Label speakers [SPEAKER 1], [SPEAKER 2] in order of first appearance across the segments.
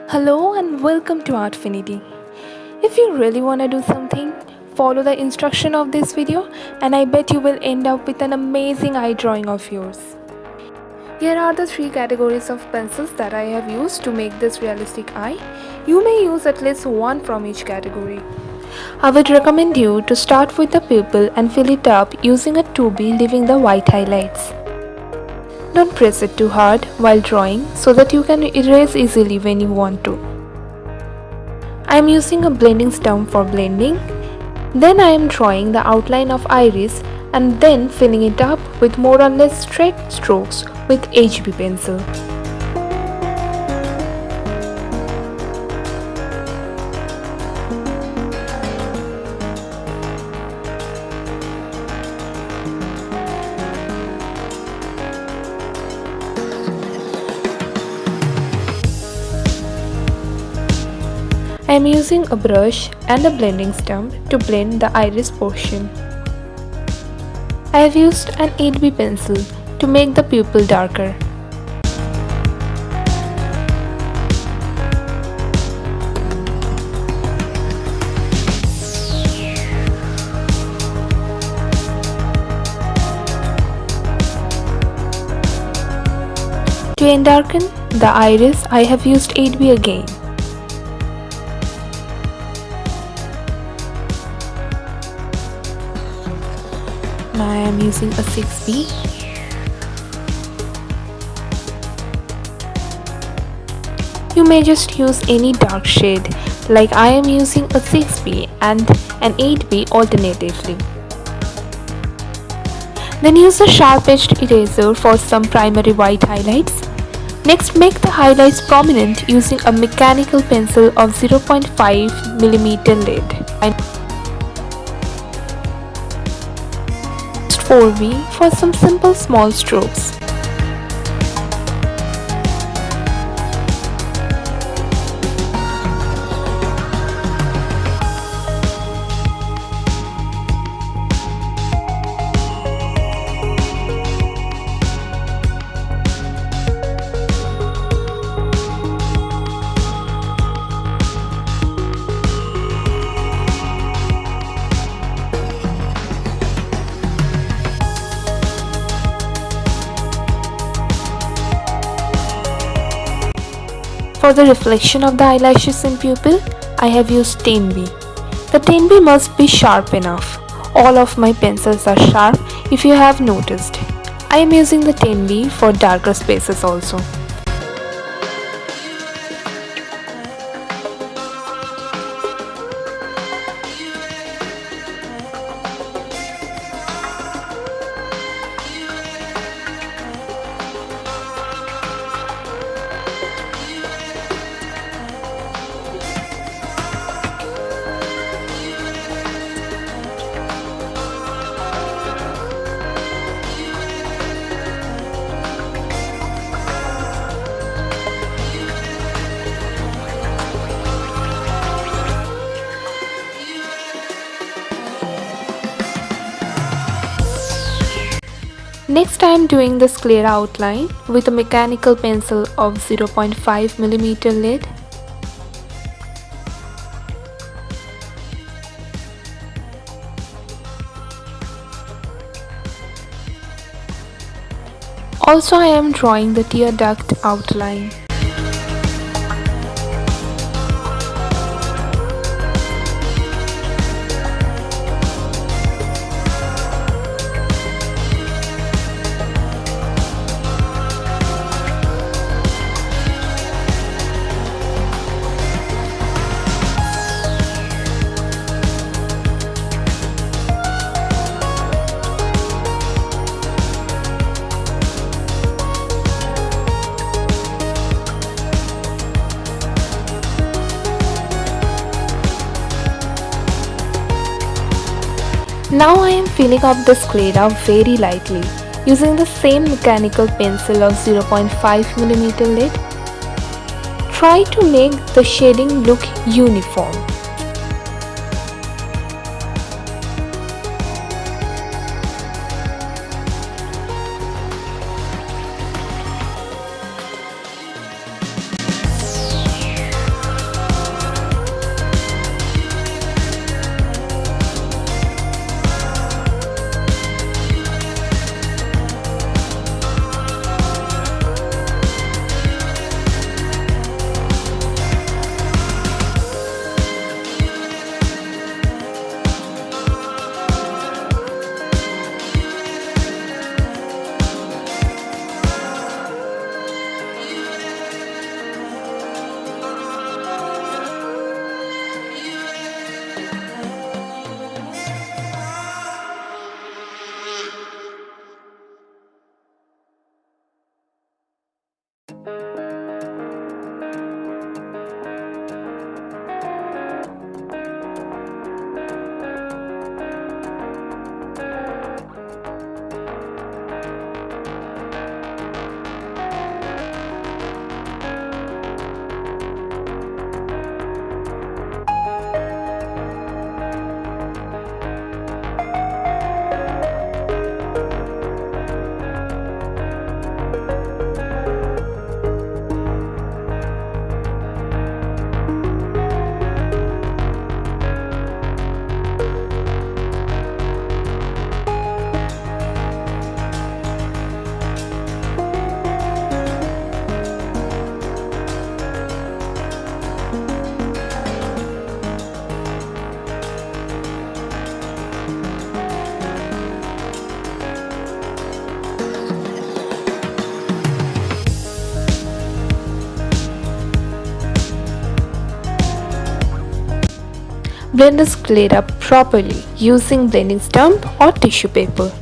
[SPEAKER 1] Hello and welcome to Artfinity. If you really want to do something, follow the instruction of this video and I bet you will end up with an amazing eye drawing of yours. Here are the three categories of pencils that I have used to make this realistic eye. You may use at least one from each category. I would recommend you to start with the pupil and fill it up using a 2B, leaving the white highlights. Don't press it too hard while drawing so that you can erase easily when you want to. I am using a blending stump for blending. Then I am drawing the outline of iris and then filling it up with more or less straight strokes with HB pencil. I am using a brush and a blending stump to blend the iris portion. I have used an 8B pencil to make the pupil darker. To endarken the iris, I have used 8B again. Now I am using a 6B. You may just use any dark shade, like I am using a 6B and an 8B alternatively. Then use a sharp-edged eraser for some primary white highlights. Next, make the highlights prominent using a mechanical pencil of 0.5mm lead. 4B for some simple small strokes. For the reflection of the eyelashes in pupil, I have used 10B. The 10B must be sharp enough. All of my pencils are sharp if you have noticed. I am using the 10B for darker spaces also. Next I am doing the sclera outline with a mechanical pencil of 0.5mm lead. Also I am drawing the tear-duct outline. Now I am filling up the sclera very lightly using the same mechanical pencil of 0.5mm lead. Try to make the shading look uniform. Blend the sclera properly using blending stump or tissue paper.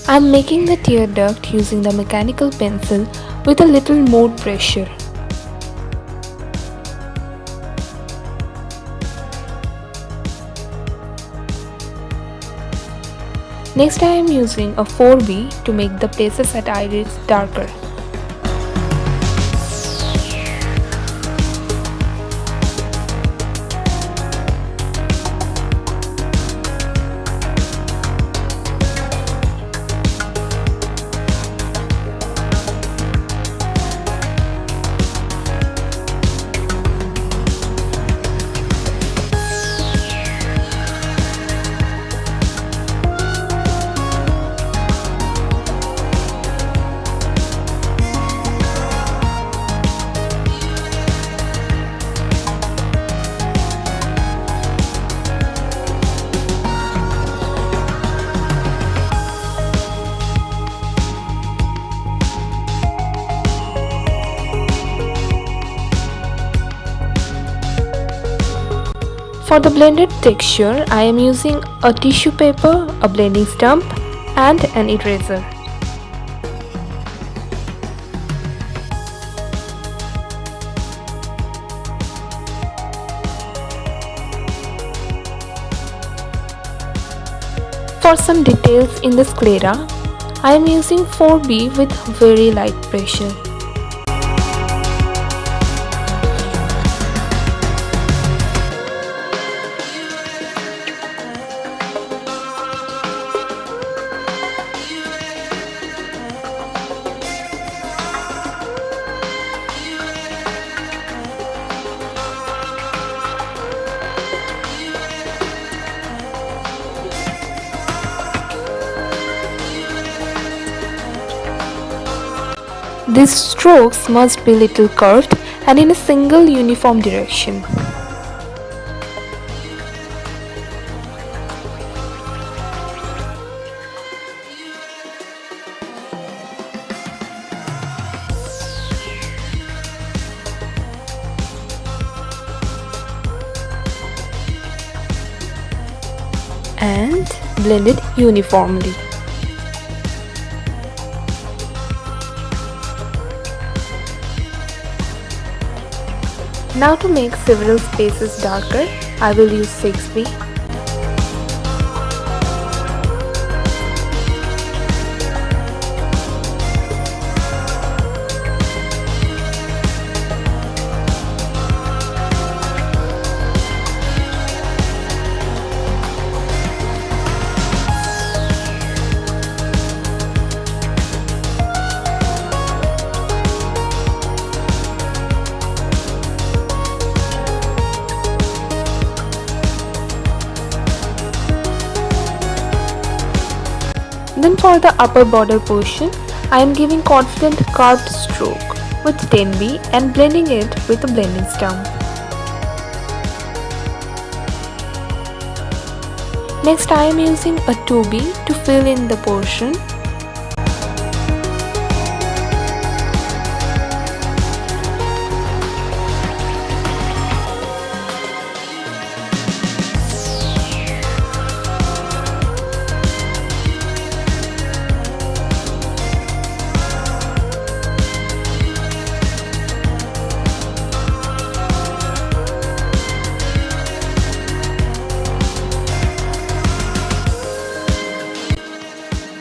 [SPEAKER 1] I am making the tear duct using the mechanical pencil with a little more pressure. Next I am using a 4B to make the places at iris darker. For the blended texture, I am using a tissue paper, a blending stump and an eraser. For some details in the sclera, I am using 4B with very light pressure. These strokes must be little curved and in a single uniform direction. And blend it uniformly. Now to make several spaces darker, I will use 6B. Then for the upper border portion, I am giving confident curved stroke with 10B and blending it with a blending stump. Next I am using a 2B to fill in the portion.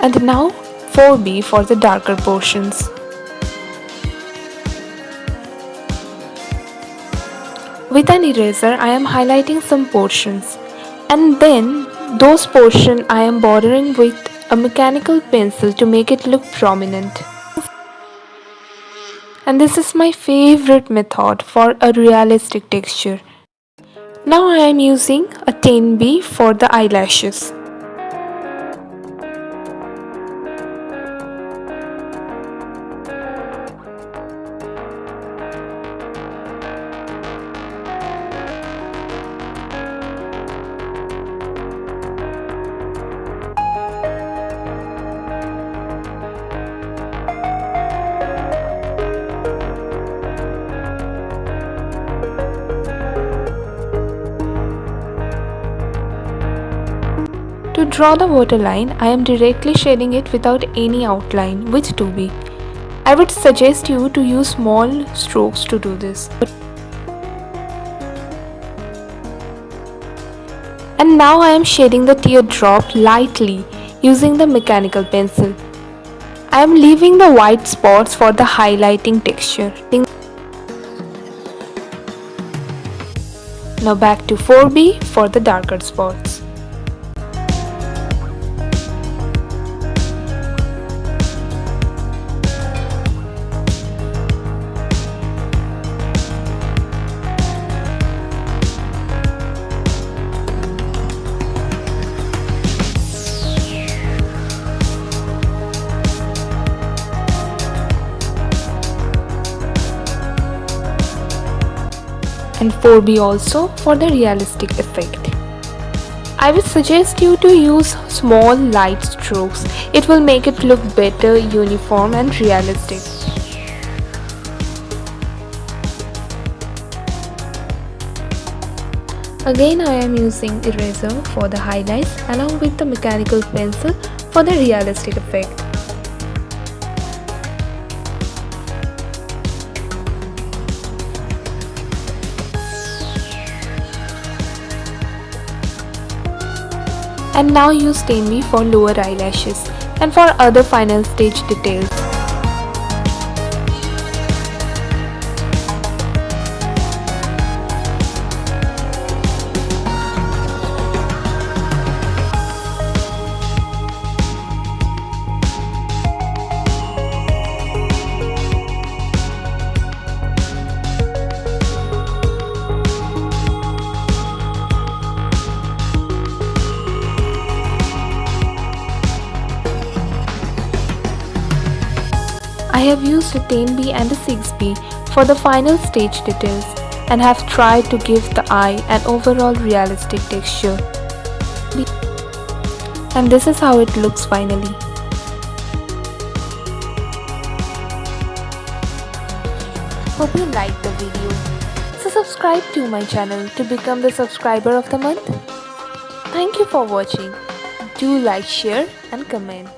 [SPEAKER 1] And now 4B for the darker portions. With an eraser I am highlighting some portions and then those portions I am bordering with a mechanical pencil to make it look prominent. And this is my favorite method for a realistic texture. Now I am using a 10B for the eyelashes. draw the waterline, I am directly shading it without any outline with 2B. I would suggest you to use small strokes to do this. And now I am shading the teardrop lightly using the mechanical pencil. I am leaving the white spots for the highlighting texture. Now back to 4B for the darker spots. And 4B also for the realistic effect. I would suggest you to use small light strokes. It will make it look better, uniform and realistic. Again I am using eraser for the highlights along with the mechanical pencil for the realistic effect. And now use 10B for lower eyelashes and for other final stage details. I have used a 10B and a 6B for the final stage details and have tried to give the eye an overall realistic texture. And this is how it looks finally. Hope you liked the video. So subscribe to my channel to become the subscriber of the month. Thank you for watching. Do like, share and comment.